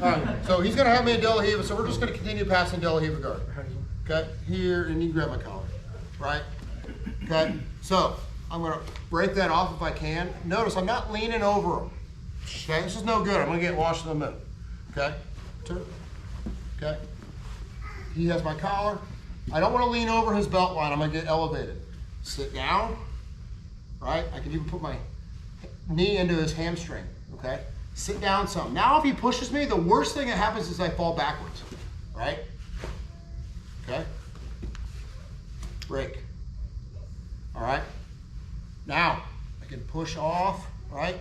All right, so he's gonna have me in De La Riva, so we're just gonna continue passing De La Riva guard. Okay, here, and you can grab my collar, right? Okay, so I'm gonna break that off if I can. Notice I'm not leaning over him. Okay, this is no good. I'm gonna get washed in the middle. Okay, turn. Okay, he has my collar. I don't want to lean over his belt line. I'm gonna get elevated. Sit down, right? I can even put my knee into his hamstring, okay? Sit down some. Now if he pushes me, the worst thing that happens is I fall backwards, right? Okay? Break. All right? Now, I can push off, right?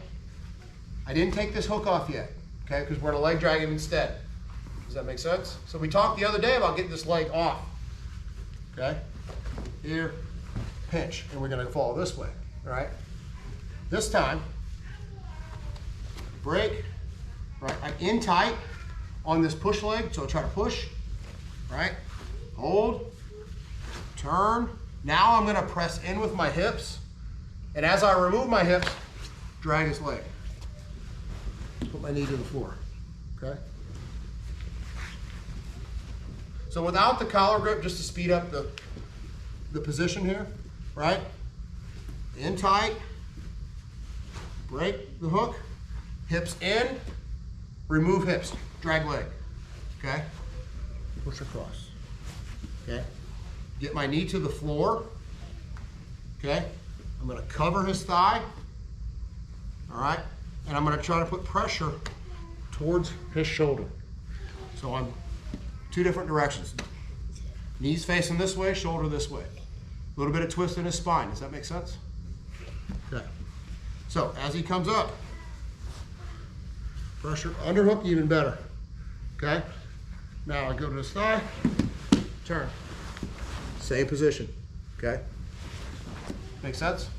I didn't take this hook off yet, okay? Because we're gonna leg drag him instead. Does that make sense? So we talked the other day about getting this leg off, okay? Here, pinch, and we're gonna fall this way, all right? This time, break, right? I'm in tight on this push leg, so try to push, right? Hold, turn. Now I'm gonna press in with my hips, and as I remove my hips, drag his leg. Put my knee to the floor, okay? So without the collar grip, just to speed up the position here, right? In tight, break the hook, hips in, remove hips, drag leg, okay? Push across, okay? Get my knee to the floor, okay? I'm gonna cover his thigh, all right? And I'm gonna try to put pressure towards his shoulder. So I'm two different directions. Knees facing this way, shoulder this way. A little bit of twist in his spine, does that make sense? Okay. So as he comes up, pressure, underhook even better, okay? Now I go to his thigh, turn. Same position, okay? Make sense?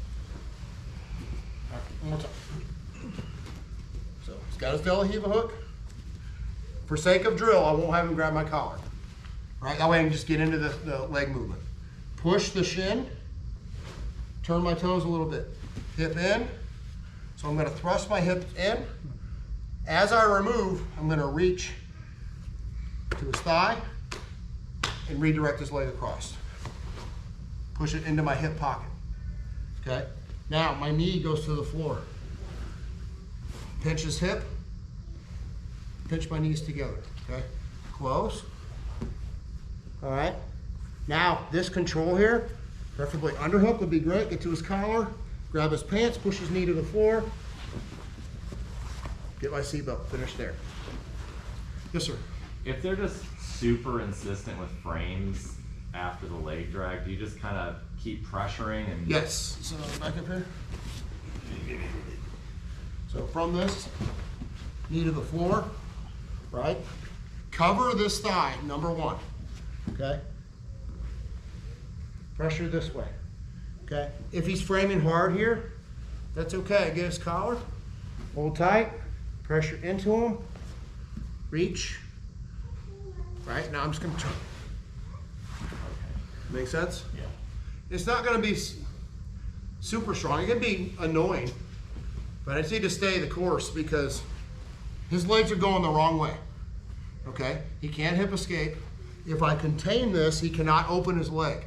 All right, one more time. So he's got his De La Riva hook. For sake of drill, I won't have him grab my collar, right? That way I can just get into the leg movement. Push the shin, turn my toes a little bit. Hip in, so I'm gonna thrust my hips in. As I remove, I'm gonna reach to his thigh and redirect his leg across. Push it into my hip pocket, okay? Now my knee goes to the floor. Pinch his hip, pinch my knees together, okay? Close, all right? Now this control here, preferably underhook would be great. Get to his collar, grab his pants, push his knee to the floor. Get my seatbelt, finish there. Yes, sir. If they're just super insistent with frames after the leg drag, do you just kind of keep pressuring and? Yes, so back up here. So from this, knee to the floor, right? Cover this thigh, number one, okay? Pressure this way, okay? If he's framing hard here, that's okay. Get his collar, hold tight, pressure into him, reach, right? Now I'm just gonna turn. Make sense? Yeah. It's not gonna be super strong. It can be annoying, but I just need to stay the course because his legs are going the wrong way, okay? He can't hip escape. If I contain this, he cannot open his leg.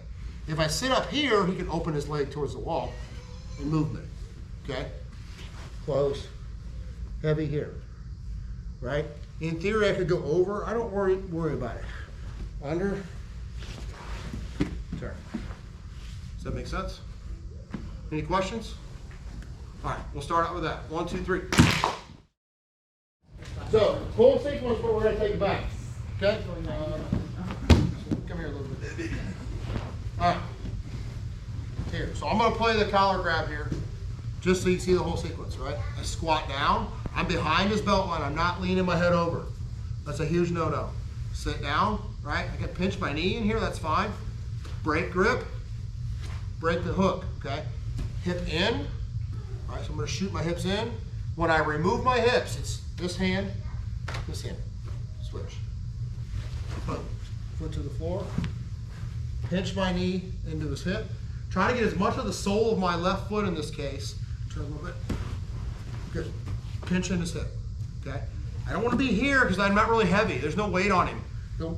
If I sit up here, he can open his leg towards the wall and movement, okay? Close, heavy here, right? In theory, I could go over. I don't worry about it. Under, turn. Does that make sense? Any questions? All right, we'll start out with that. 1, 2, 3. So, full sequence, but we're gonna take it back, okay? Come here a little bit. All right, here. So I'm gonna play the collar grab here, just so you can see the whole sequence, right? I squat down, I'm behind his belt line, I'm not leaning my head over. That's a huge no-no. Sit down, right? I can pinch my knee in here, that's fine. Break grip, break the hook, okay? Hip in, all right, so I'm gonna shoot my hips in. When I remove my hips, it's this hand, switch. Foot to the floor. Pinch my knee into his hip. Try to get as much of the sole of my left foot in this case. Turn a little bit. Good. Pinch in his hip. Okay. I don't want to be here because I'm not really heavy. There's no weight on him.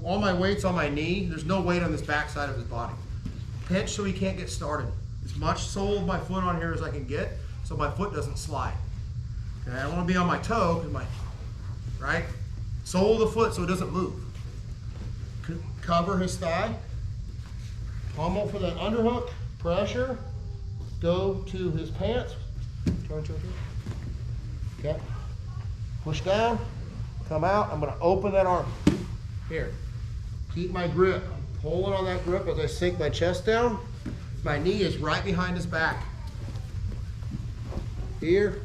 All my weight's on my knee. There's no weight on this back side of his body. Pinch so he can't get started. As much sole of my foot on here as I can get so my foot doesn't slide. Okay, I want to be on my toe, right? Sole of the foot so it doesn't move. Cover his thigh. Pummel for that underhook. Pressure. Go to his pants. Turn. Okay. Push down. Come out. I'm going to open that arm. Here. Keep my grip. I'm pulling on that grip as I sink my chest down. My knee is right behind his back. Here.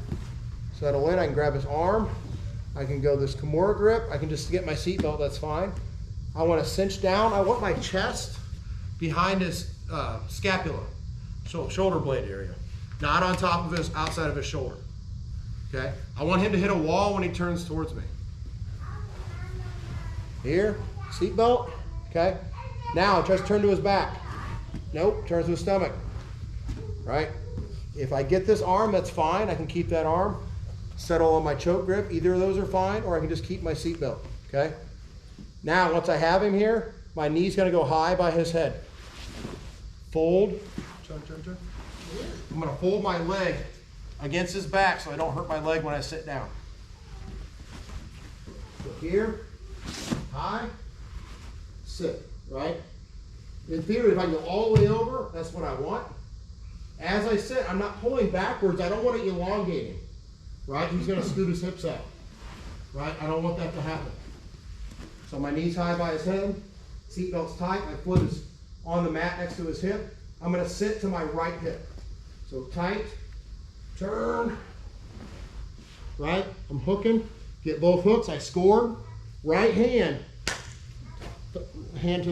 Settle in. I can grab his arm. I can go this Kimura grip. I can just get my seatbelt. That's fine. I want to cinch down. I want my chest behind his scapula, shoulder blade area, not on top of his, outside of his shoulder. Okay. I want him to hit a wall when he turns towards me. Here, seatbelt. Okay. Now tries to turn to his back. Nope. Turns to his stomach. Right. If I get this arm, that's fine. I can keep that arm. Settle on my choke grip. Either of those are fine, or I can just keep my seatbelt. Okay. Now, once I have him here, my knee's going to go high by his head. Fold. Turn. I'm going to fold my leg against his back so I don't hurt my leg when I sit down. So here, high, sit, right? In theory, if I go all the way over, that's what I want. As I sit, I'm not pulling backwards. I don't want to elongate him, right? He's going to scoot his hips out, right? I don't want that to happen. So my knee's high by his head, seatbelt's tight, my foot is on the mat next to his hip. I'm going to sit to my right hip. So tight, turn, right? I'm hooking, get both hooks, I score, right hand to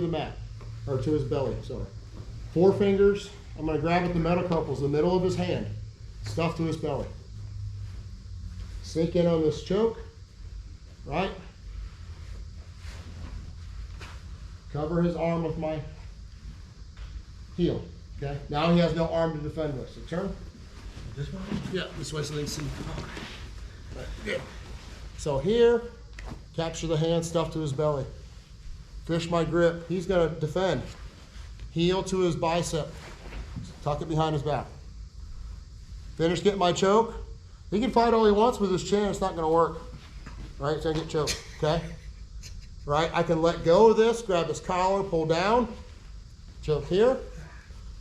the mat, or to his belly, sorry. 4 fingers, I'm going to grab at the metacarpals, the middle of his hand, stuff to his belly. Sink in on this choke, right? Cover his arm with my heel. Okay. Now he has no arm to defend with. So turn. This one? Yeah, this way so they can see. Good. So here, capture the hand, stuff to his belly. Fish my grip. He's going to defend. Heel to his bicep. Tuck it behind his back. Finish getting my choke. He can fight all he wants with his chin. It's not going to work. Right? So I get choked. Okay. Right, I can let go of this, grab his collar, pull down, choke here,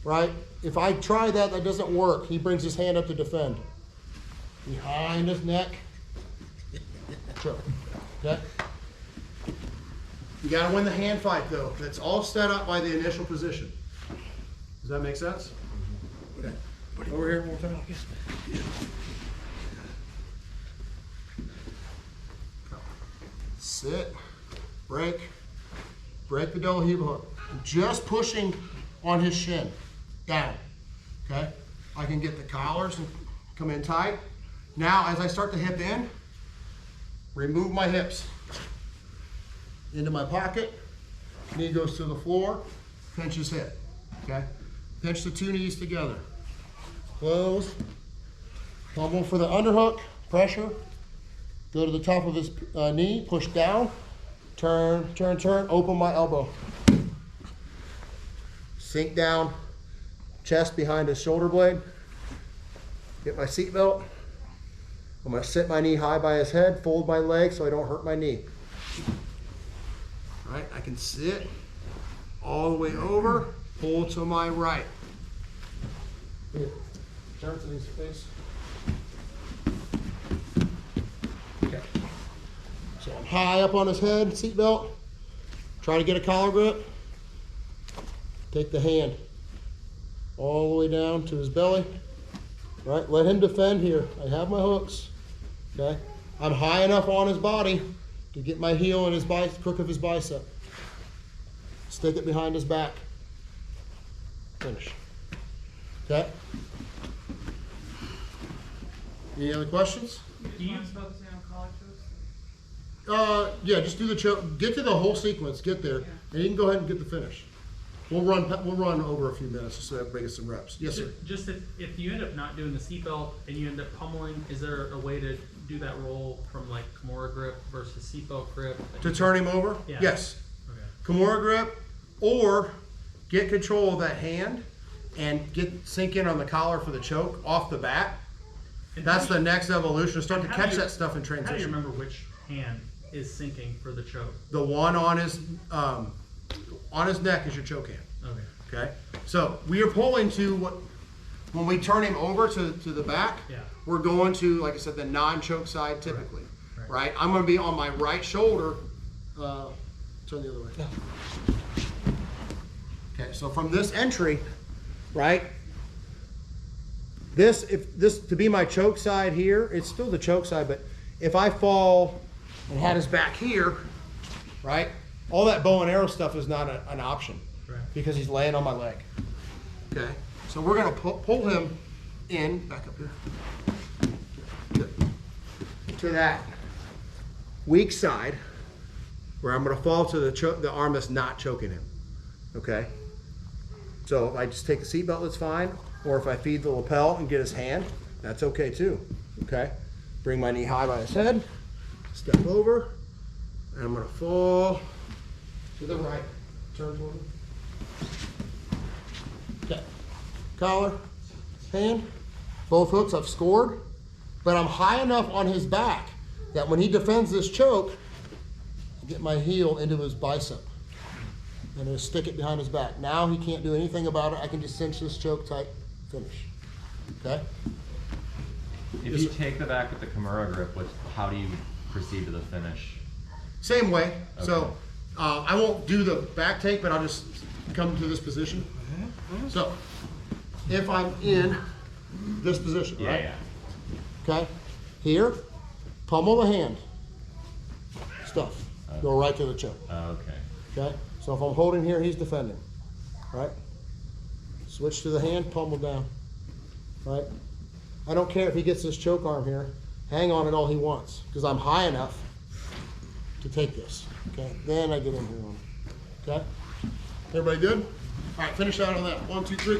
right? If I try that, that doesn't work. He brings his hand up to defend. Behind his neck, choke, okay? You gotta win the hand fight though. That's all set up by the initial position. Does that make sense? Okay. Over here one more time. Sit. Break the double heel hook. Just pushing on his shin, down, okay? I can get the collars and come in tight. Now, as I start to hip in, remove my hips. Into my pocket, knee goes to the floor, pinch his hip, okay? Pinch the 2 knees together. Close, pummel for the underhook, pressure. Go to the top of his knee, push down. Turn, open my elbow. Sink down, chest behind his shoulder blade. Get my seatbelt. I'm gonna sit my knee high by his head, fold my leg so I don't hurt my knee. All right, I can sit all the way over, pull to my right. Here, turn to his face. Okay. So I'm high up on his head, seatbelt. Try to get a collar grip. Take the hand all the way down to his belly. All right, let him defend here. I have my hooks. Okay, I'm high enough on his body to get my heel in his crook of his bicep. Stick it behind his back. Finish. Okay. Any other questions? Do you focus on collar chokes? Yeah, just do the choke. Get to the whole sequence. Get there, and you can go ahead and get the finish. We'll run over a few minutes just so everybody gets some reps. Yes, sir. Just if you end up not doing the seatbelt and you end up pummeling, is there a way to do that roll from like Kimura grip versus seatbelt grip? To turn him over? Yeah. Yes. Okay. Kimura grip, or get control of that hand and sink in on the collar for the choke off the bat. And That's how do the you- next evolution. Start to and how catch do you- that stuff in How do you transition. remember which hand is sinking for the choke? The one on his neck is your choke hand. Okay. Okay, so we are pulling to what, when we turn him over to the back, Yeah. we're going to, like I said, the non-choke side typically, Right. right? I'm going to be on my right shoulder, turn the other way. Okay, so from this entry, right, if this to be my choke side here, it's still the choke side, but if I fall and had his back here, right, all that bow and arrow stuff is not an option. Right. Because he's laying on my leg. Okay, so we're gonna pull him in, back up here, to that weak side, where I'm gonna fall to the arm that's not choking him. Okay, so if I just take the seatbelt, that's fine, or if I feed the lapel and get his hand, that's okay too. Okay, bring my knee high by his head, step over, and I'm gonna fall to the right, turn toward him. Okay. Collar, hand, both hooks I've scored, but I'm high enough on his back that when he defends this choke, I get my heel into his bicep and then stick it behind his back. Now he can't do anything about it. I can just cinch this choke tight, finish. Okay? If you take the back with the Kimura grip, how do you proceed to the finish? Same way. Okay. So I won't do the back take, but I'll just come to this position. So if I'm in this position, Yeah, right? yeah. Okay, here, pummel the hand, stuff, go right to the choke. Okay. Okay, so if I'm holding here, he's defending, right? Switch to the hand, pummel down, right? I don't care if he gets this choke arm here, hang on it all he wants, because I'm high enough to take this, okay? Then I get in here on it, okay? Everybody good? All right, finish out on that. 1, 2, 3.